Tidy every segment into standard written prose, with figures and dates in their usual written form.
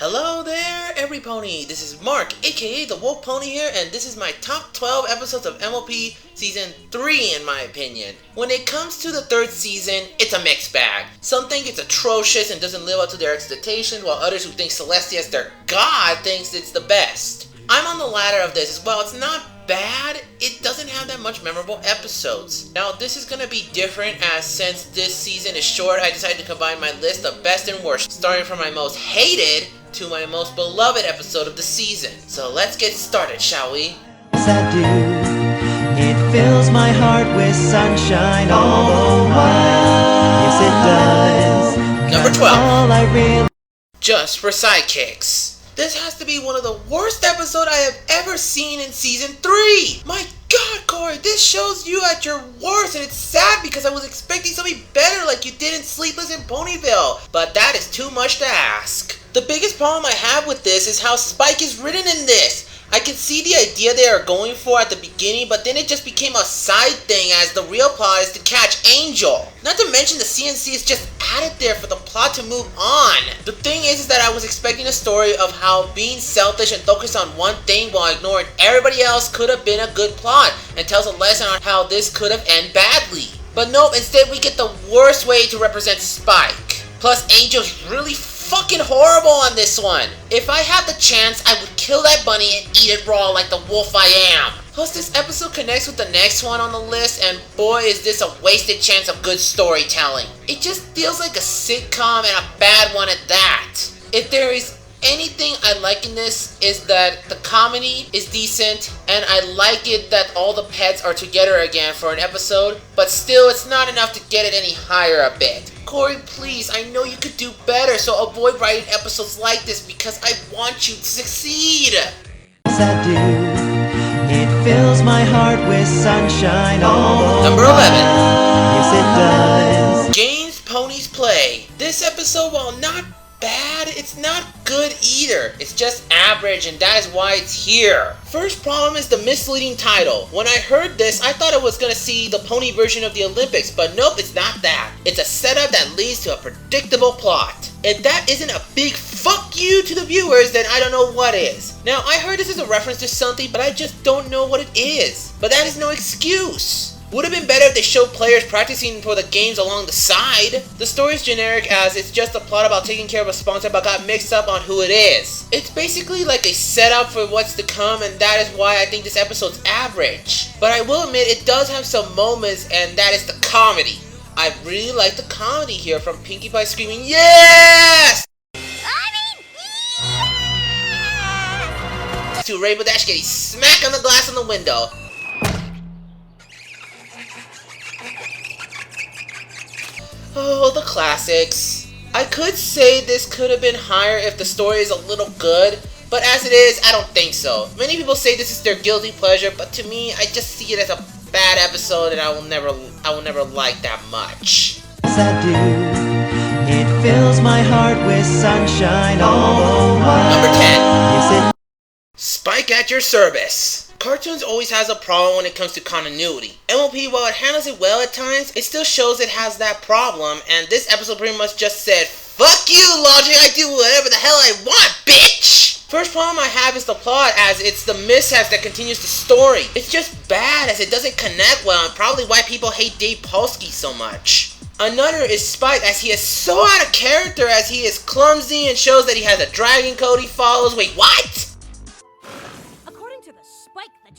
Hello there, every pony. This is Mark, aka the Wolf Pony here, and this is my top 12 episodes of MLP Season 3 in my opinion. When it comes to the third season, it's a mixed bag. Some think it's atrocious and doesn't live up to their expectations, while others who think Celestia as their god thinks it's the best. I'm on the latter of this as well. It's not bad, it doesn't have that much memorable episodes. Now this is gonna be different, as since this season is short, I decided to combine my list of best and worst, starting from my most hated to my most beloved episode of the season. So let's get started, shall we? Yes, I do. It fills my heart with sunshine all the while. Yes, it does. Number 12. All I really Just for sidekicks. This has to be one of the worst episodes I have ever seen in Season 3! My god, Corey, this shows you at your worst, and it's sad because I was expecting something better like you did in Sleepless in Ponyville, but that is too much to ask. The biggest problem I have with this is how Spike is written in this. I can see the idea they are going for at the beginning, but then it just became a side thing as the real plot is to catch Angel. Not to mention the CNC is just added there for the plot to move on. The thing is that I was expecting a story of how being selfish and focused on one thing while ignoring everybody else could have been a good plot and tells a lesson on how this could have ended badly. But no, instead we get the worst way to represent Spike. Plus Angel's really fucking horrible on this one. If I had the chance, I would kill that bunny and eat it raw like the wolf I am. Plus this episode connects with the next one on the list, and boy is this a wasted chance of good storytelling. It just feels like a sitcom and a bad one at that. If there is anything I like in this is that the comedy is decent, and I like it that all the pets are together again for an episode, but still it's not enough to get it any higher a bit. Corey, please, I know you could do better, so avoid writing episodes like this because I want you to succeed. Yes, I do. It fills my heart with sunshine all the Number while. 11. Yes, it does. Games Ponies Play. This episode, while not bad, it's not good either. It's just average, and that is why it's here. First problem is the misleading title. When I heard this, I thought I was gonna see the pony version of the Olympics, but nope, it's not that. It's a setup that leads to a predictable plot. If that isn't a big fuck you to the viewers, then I don't know what is. Now, I heard this is a reference to something, but I just don't know what it is. But that is no excuse. Would have been better if they showed players practicing for the games along the side. The story is generic as it's just a plot about taking care of a sponsor but got mixed up on who it is. It's basically like a setup for what's to come, and that is why I think this episode's average. But I will admit it does have some moments, and that is the comedy. I really like the comedy here, from Pinkie Pie screaming YES! To Rainbow Dash getting smacked on the glass on the window. Oh, the classics. I could say this could have been higher if the story is a little good, but as it is, I don't think so. Many people say this is their guilty pleasure, but to me, I just see it as a bad episode and I will never like that much. Yes, I do. It fills my heart with sunshine all the while. Number 10. Yes, it Spike at your service. Cartoons always has a problem when it comes to continuity. MLP, while it handles it well at times, it still shows it has that problem, and this episode pretty much just said, fuck you, Logic, I do whatever the hell I want, bitch! First problem I have is the plot, as it's the mishaps that continues the story. It's just bad as it doesn't connect well, and probably why people hate Dave Polsky so much. Another is Spike, as he is so out of character, as he is clumsy and shows that he has a dragon code he follows. Wait, what?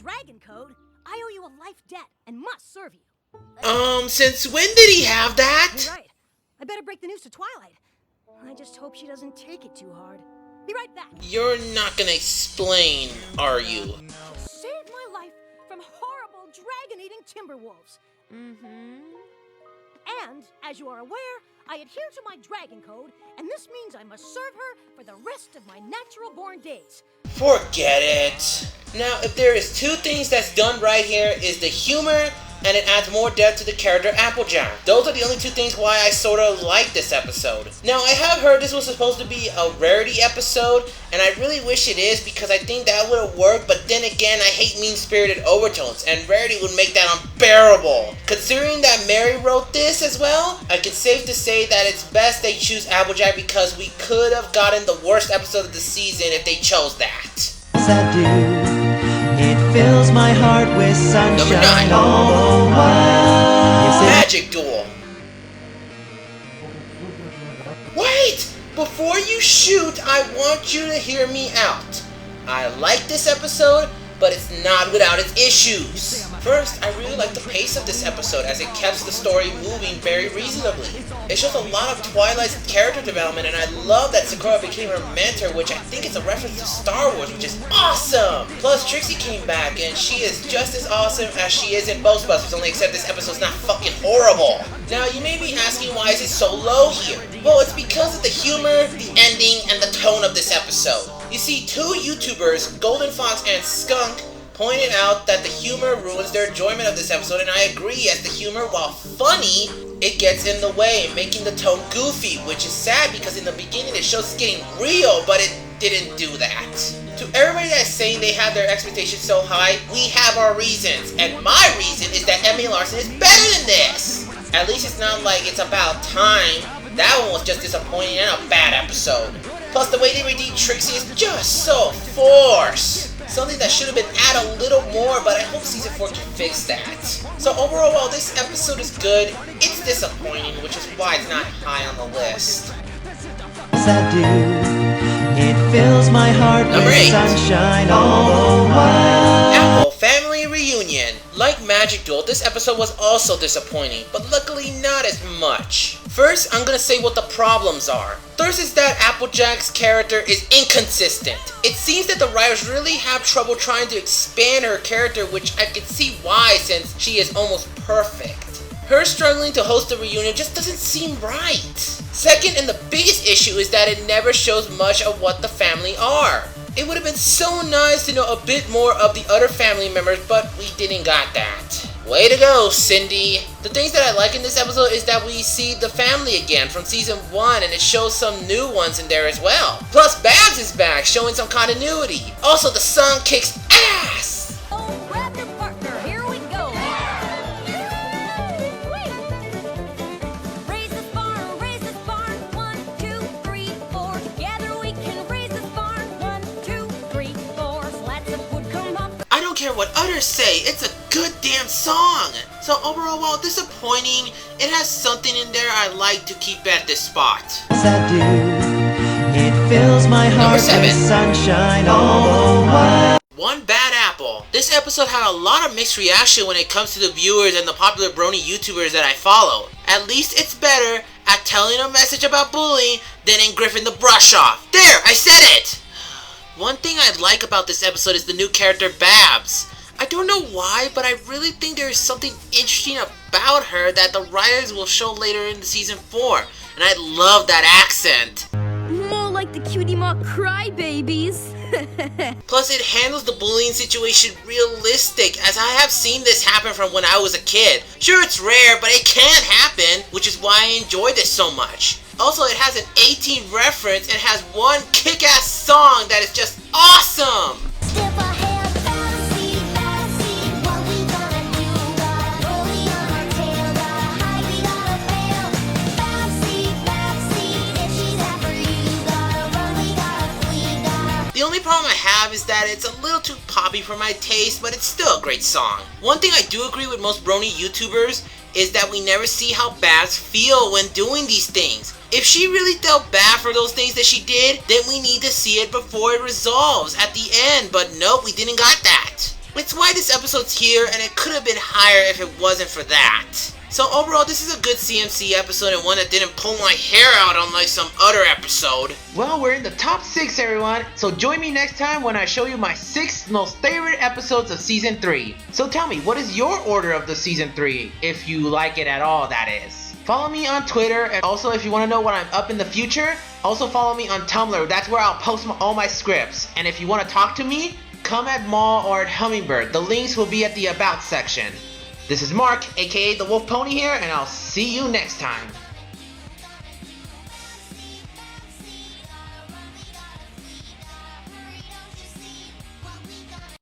Dragon code, I owe you a life debt and must serve you. Since when did he have that? You're right. I better break the news to Twilight. I just hope she doesn't take it too hard. Be right back. You're not gonna explain, are you? Saved my life from horrible dragon-eating timberwolves. And, as you are aware, I adhere to my dragon code, and this means I must serve her for the rest of my natural-born days. Forget it. Now, if there is two things that's done right here, is the humor and it adds more depth to the character Applejack. Those are the only two things why I sort of like this episode. Now, I have heard this was supposed to be a rarity episode, and I really wish it is because I think that would have worked, but then again, I hate mean-spirited overtones, and rarity would make that unbearable. Considering that Mary wrote this as well, I can safe to say that it's best they choose Applejack because we could have gotten the worst episode of the season if they chose that. Yes, I do. It fills my heart with sunshine all the while. Yes, Magic Duel. Wait! Before you shoot, I want you to hear me out. I like this episode, but it's not without its issues. First, I really like the pace of this episode as it keeps the story moving very reasonably. It shows a lot of Twilight's character development, and I love that Sakura became her mentor, which I think is a reference to Star Wars, which is awesome! Plus, Trixie came back, and she is just as awesome as she is in Ghostbusters, only except this episode's not fucking horrible. Now, you may be asking why is it so low here? Well, it's because of the humor, the ending, and the tone of this episode. You see, two YouTubers, Golden Fox and Skunk, pointed out that the humor ruins their enjoyment of this episode, and I agree, as the humor, while funny, it gets in the way, making the tone goofy, which is sad because in the beginning it shows it's getting real, but it didn't do that. To everybody that's saying they have their expectations so high, we have our reasons, and my reason is that Emmy Larson is better than this! At least it's not like It's About Time. That one was just disappointing and a bad episode. Plus, the way they redeemed Trixie is just so forced. Something that should have been added a little more, but I hope Season 4 can fix that. So overall, while this episode is good, it's disappointing, which is why it's not high on the list. yes, I do. It fills my heart Number with 8. sunshine all the while. Apple Family Reunion. Like Magic Duel, this episode was also disappointing, but luckily not as much. First, I'm gonna say what the problems are. First is that Applejack's character is inconsistent. It seems that the writers really have trouble trying to expand her character, which I can see why since she is almost perfect. Her struggling to host the reunion just doesn't seem right. Second, and the biggest issue, is that it never shows much of what the family are. It would have been so nice to know a bit more of the other family members, but we didn't got that. Way to go, Cindy! The things that I like in this episode is that we see the family again from Season 1, and it shows some new ones in there as well. Plus, Babs is back, showing some continuity. Also, the song kicks ass! Oh, grab your partner, here we go. Raise this barn, 1, 2, 3, 4. Together we can raise this barn, 1, 2, 3, 4. Slats of wood come up. I don't care what others say, it's a good damn song! So overall, while disappointing, it has something in there I like to keep at this spot. Yes, I do. It fills my heart 7. with sunshine all the while. One Bad Apple. This episode had a lot of mixed reaction when it comes to the viewers and the popular brony YouTubers that I follow. At least it's better at telling a message about bullying than in Griffin the Brush Off. There, I said it! One thing I like about this episode is the new character Babs. I don't know why, but I really think there is something interesting about her that the writers will show later in Season 4, and I love that accent. More like the cutie mark crybabies. Plus, it handles the bullying situation realistic, as I have seen this happen from when I was a kid. Sure, it's rare, but it can happen, which is why I enjoy this so much. Also, it has an 18 reference and has one kick-ass song that is just awesome! Step ahead, fantasy, what we gonna do? Got a goalie on our tail, got a high, we gotta fail. Backseat, if she's after you, gotta run, we gotta flee, gotta... The only problem I have is that it's a little too poppy for my taste, but it's still a great song. One thing I do agree with most brony YouTubers is that we never see how Babs feel when doing these things. If she really felt bad for those things that she did, then we need to see it before it resolves at the end, but nope, we didn't got that. It's why this episode's here, and it could have been higher if it wasn't for that. So overall, this is a good CMC episode and one that didn't pull my hair out unlike some other episode. Well, we're in the top 6, everyone, so join me next time when I show you my 6 most favorite episodes of Season 3. So tell me, what is your order of the Season 3, if you like it at all, that is. Follow me on Twitter, and also if you want to know what I'm up in the future, also follow me on Tumblr. That's where I'll post all my scripts. And if you want to talk to me, come at Mall or at Hummingbird. The links will be at the About section. This is Mark, aka the Wolf Pony here, and I'll see you next time.